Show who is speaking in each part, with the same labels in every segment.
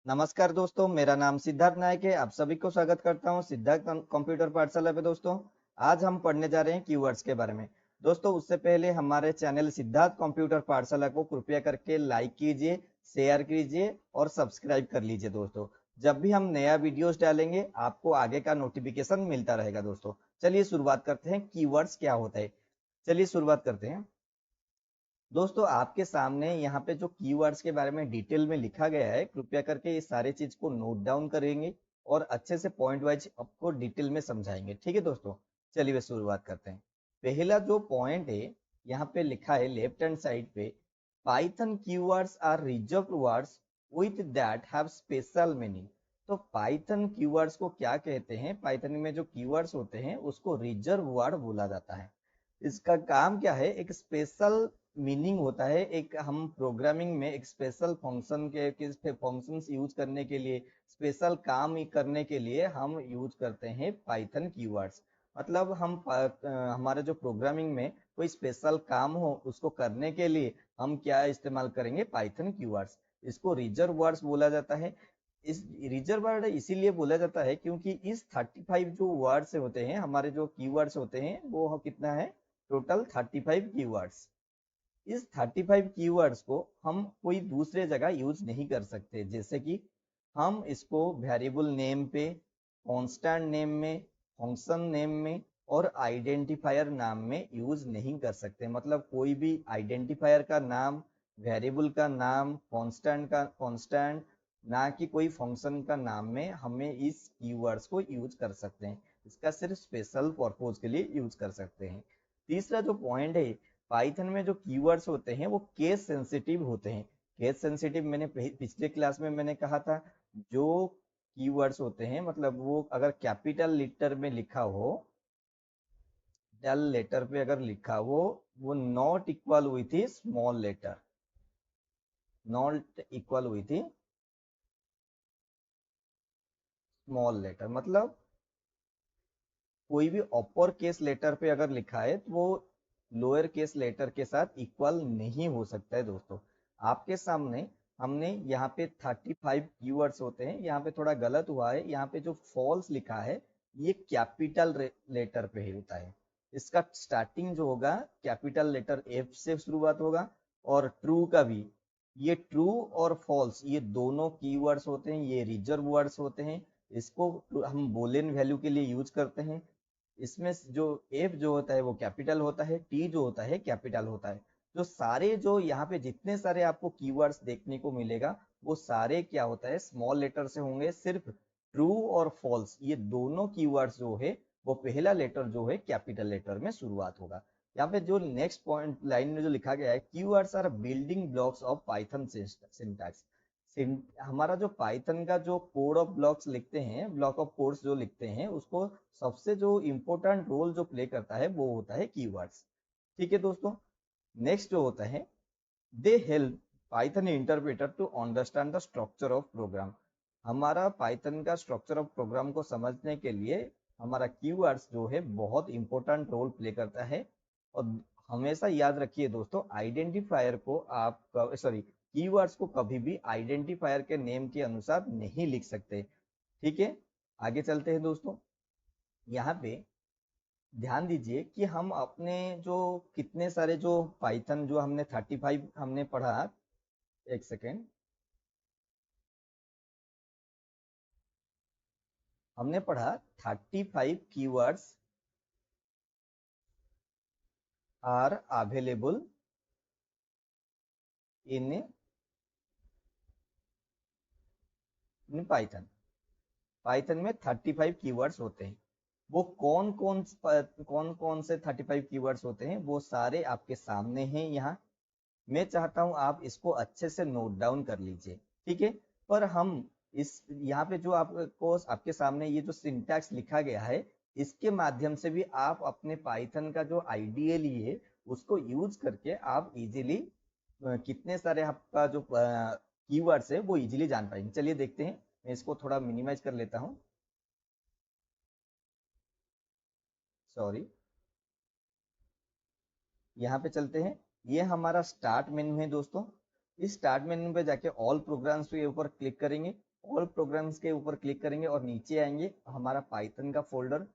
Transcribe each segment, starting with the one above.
Speaker 1: नमस्कार दोस्तों, मेरा नाम सिद्धार्थ नायक है। आप सभी को स्वागत करता हूं सिद्धार्थ कंप्यूटर पाठशाला पे। दोस्तों, आज हम पढ़ने जा रहे हैं कीवर्ड्स के बारे में। दोस्तों, उससे पहले हमारे चैनल सिद्धार्थ कंप्यूटर पाठशाला को कृपया करके लाइक कीजिए, शेयर कीजिए और सब्सक्राइब कर लीजिए। दोस्तों, जब भी हम नया वीडियोस डालेंगे आपको आगे का नोटिफिकेशन मिलता रहेगा। दोस्तों, चलिए शुरुआत करते हैं। कीवर्ड्स क्या होता है, चलिए शुरुआत करते हैं। दोस्तों, आपके सामने यहाँ पे जो कीवर्ड्स के बारे में डिटेल में लिखा गया है, कृपया करके ये सारे चीज को नोट डाउन करेंगे और अच्छे से पॉइंट वाइज आपको डिटेल में समझाएंगे। ठीक है दोस्तों, चलिए वे शुरुआत करते हैं। पहला जो पॉइंट है, यहाँ पे लिखा है लेफ्ट हैंड साइड पे, Python keywords are reserved words with that have special meaning. तो पाइथन कीवर्ड्स को क्या कहते हैं? पाइथन में जो कीवर्ड्स होते हैं उसको रिजर्व वर्ड बोला जाता है। इसका काम क्या है? एक स्पेशल मीनिंग होता है। एक हम प्रोग्रामिंग में एक स्पेशल फंक्शन के फंक्शंस यूज करने के लिए, स्पेशल काम करने के लिए हम यूज करते हैं पाइथन कीवर्ड्स। मतलब हमारे जो प्रोग्रामिंग में कोई स्पेशल काम हो उसको करने के लिए हम क्या इस्तेमाल करेंगे? Python keywords. इसको रिजर्व वर्ड्स बोला जाता है। इस रिजर्व वर्ड इसीलिए बोला जाता है क्योंकि इस 35 जो वर्ड्स होते हैं, हमारे जो कीवर्ड्स होते हैं, वो कितना है? Total 35 keywords. इस 35 कीवर्ड्स को हम कोई दूसरे जगह यूज नहीं कर सकते। जैसे कि हम इसको वेरिएबल नेम पे, कांस्टेंट नेम में, फंक्शन नेम में और आइडेंटिफायर नाम में यूज नहीं कर सकते। मतलब कोई भी आइडेंटिफायर का नाम, वेरिएबल का नाम, कांस्टेंट, ना कि कोई फंक्शन का नाम में हमें इस कीवर्ड्स को यूज कर सकते हैं। इसका सिर्फ स्पेशल पर्पज के लिए यूज कर सकते हैं। तीसरा जो पॉइंट है, पाइथन में जो कीवर्ड्स होते हैं वो केस सेंसिटिव होते हैं। केस सेंसिटिव मैंने पिछले क्लास में मैंने कहा था। जो कीवर्ड्स होते हैं, मतलब वो अगर कैपिटल लेटर में लिखा हो, कैपिटल लेटर पे अगर लिखा हो, वो not equal with small letter, not equal with small letter. मतलब कोई भी अपर केस लेटर पे अगर लिखा है तो वो लोअर केस लेटर के साथ इक्वल नहीं हो सकता है। दोस्तों, आपके सामने हमने यहाँ पे 35 कीवर्ड्स होते हैं। यहाँ पे थोड़ा गलत हुआ है, यहाँ पे जो फॉल्स लिखा है ये कैपिटल लेटर पे ही होता है। इसका स्टार्टिंग जो होगा कैपिटल लेटर एफ से शुरुआत होगा। और ट्रू का भी, ये ट्रू और फॉल्स ये दोनों कीवर्ड्स होते हैं, ये रिजर्व वर्ड्स होते हैं। इसको हम बोलियन वैल्यू के लिए यूज करते हैं। इसमें जो एफ जो होता है वो कैपिटल होता है, टी जो होता है कैपिटल होता है। जो सारे जो यहाँ पे जितने सारे आपको कीवर्ड्स देखने को मिलेगा वो सारे क्या होता है? स्मॉल लेटर से होंगे। सिर्फ ट्रू और फॉल्स ये दोनों कीवर्ड्स जो है वो पहला लेटर जो है कैपिटल लेटर में शुरुआत होगा। यहाँ पे जो नेक्स्ट पॉइंट लाइन में जो लिखा गया है, keywords are building blocks of Python syntax. हमारा जो पाइथन का जो कोड ऑफ ब्लॉक्स लिखते हैं, ब्लॉक ऑफ कोड्स जो लिखते हैं, उसको सबसे जो इम्पोर्टेंट रोल जो प्ले करता है वो होता है कीवर्ड्स। ठीक है दोस्तों, नेक्स्ट जो होता है, they help Python interpreter to understand the structure of program. हमारा पाइथन का स्ट्रक्चर ऑफ प्रोग्राम को समझने के लिए हमारा कीवर्ड्स जो है बहुत इंपॉर्टेंट रोल प्ले करता है। और हमेशा याद रखिए दोस्तों, आइडेंटिफायर को आप सॉरी कीवर्ड्स को कभी भी आइडेंटिफायर के नेम के अनुसार नहीं लिख सकते। ठीक है, आगे चलते हैं दोस्तों। यहाँ पे ध्यान दीजिए कि हम अपने जो कितने सारे जो पाइथन जो हमने 35 हमने पढ़ा। एक सेकेंड, हमने पढ़ा 35 keywords are available in in Python. Python में 35 कीवर्ड्स होते हैं। वो कौन कौन से 35 कीवर्ड्स होते हैं वो सारे आपके सामने हैं यहाँ। मैं चाहता हूं आप इसको अच्छे से नोट डाउन कर लीजिए। ठीक है, पर हम इस यहाँ पे जो आपको आपके सामने ये जो सिंटैक्स लिखा गया है, इसके माध्यम से भी आप अपने पाइथन का जो आईडीएल है उसको यूज करके आप इजीली कितने सारे आपका जो कीवर्ड्स है वो इजीली जान पाएंगे। चलिए देखते हैं। मैं इसको थोड़ा मिनिमाइज कर लेता हूँ, सॉरी। यहाँ पे चलते हैं। ये हमारा स्टार्ट मेन्यू है दोस्तों। इस स्टार्ट मेन्यू पे जाके ऑल प्रोग्राम्स के ऊपर क्लिक करेंगे, ऑल प्रोग्राम्स के ऊपर क्लिक करेंगे और नीचे आएंगे, हमारा पाइथन का फोल्डर,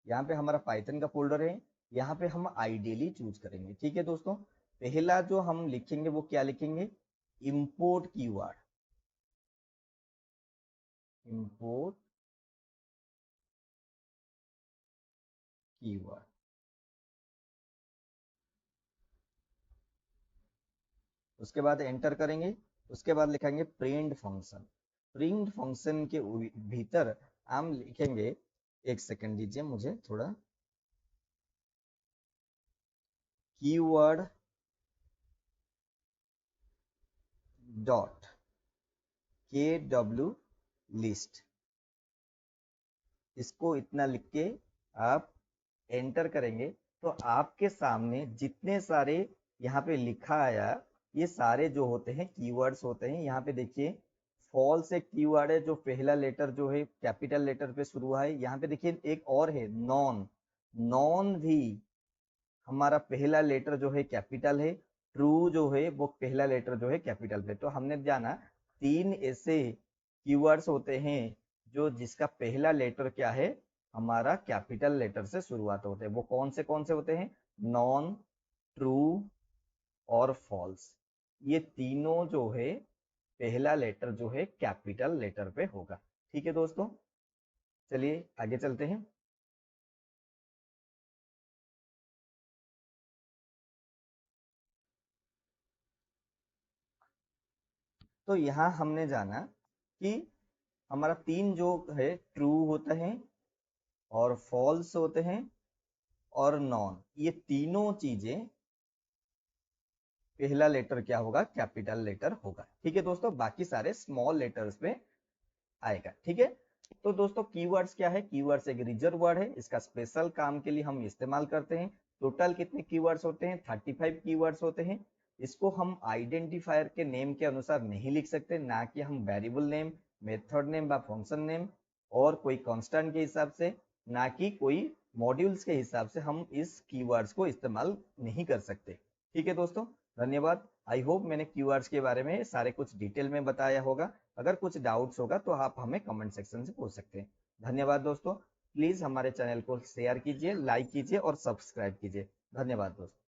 Speaker 1: यहाँ पे हमारा पाइथन का फोल्डर है, यहाँ पे हम आइडियली चूज करेंगे। ठीक है दोस्तों, पहला जो हम लिखेंगे वो क्या लिखेंगे, इंपोर्ट कीवर्ड, इंपोर्ट कीवर्ड। उसके बाद एंटर करेंगे, उसके बाद लिखेंगे प्रिंट फंक्शन। प्रिंट फंक्शन के भीतर हम लिखेंगे, एक सेकंड दीजिए मुझे थोड़ा, कीवर्ड डॉट के डब्ल्यू लिस्ट, इसको इतना लिख के आप एंटर करेंगे तो आपके सामने जितने सारे यहाँ पे लिखा आया, ये सारे जो होते हैं कीवर्ड्स होते हैं। यहाँ पे देखिए फॉल्स एक कीवर्ड है, जो पहला लेटर जो है कैपिटल लेटर पे शुरू है। यहाँ पे देखिए एक और है नॉन, नॉन भी हमारा पहला लेटर जो है कैपिटल है, ट्रू जो है वो पहला लेटर जो है कैपिटल पे। तो हमने जाना तीन ऐसे कीवर्ड्स होते हैं जो जिसका पहला लेटर क्या है, हमारा कैपिटल लेटर से शुरुआत होते हैं। वो कौन से होते हैं, नॉन, ट्रू और फॉल्स। ये तीनों जो है पहला लेटर जो है कैपिटल लेटर पे होगा। ठीक है दोस्तों, चलिए आगे चलते हैं। तो यहाँ हमने जाना कि हमारा तीन जो है ट्रू होते हैं और फॉल्स होते हैं और नॉन, ये तीनों चीजें पहला लेटर क्या होगा, कैपिटल लेटर होगा। ठीक है दोस्तों, बाकी सारे स्मॉल लेटर्स पे आएगा। ठीक है, तो दोस्तों कीवर्ड्स क्या है, कीवर्ड्स एक रिजर्व वर्ड है, इसका स्पेशल काम के लिए हम इस्तेमाल करते हैं। टोटल कितने कीवर्ड्स होते हैं, 35 कीवर्ड्स होते हैं। इसको हम आइडेंटिफायर के नेम के अनुसार नहीं लिख सकते, ना कि हम वेरिएबल नेम, मेथड नेम या फंक्शन नेम और कोई कांस्टेंट के हिसाब से, ना कि कोई मॉड्यूल्स के हिसाब से हम इस कीवर्ड्स को इस्तेमाल नहीं कर सकते। ठीक है दोस्तों, धन्यवाद। आई होप मैंने कीवर्ड्स के बारे में सारे कुछ डिटेल में बताया होगा। अगर कुछ डाउट्स होगा तो आप हमें कमेंट सेक्शन से पूछ सकते हैं। धन्यवाद दोस्तों, प्लीज हमारे चैनल को शेयर कीजिए, लाइक कीजिए और सब्सक्राइब कीजिए। धन्यवाद दोस्तों।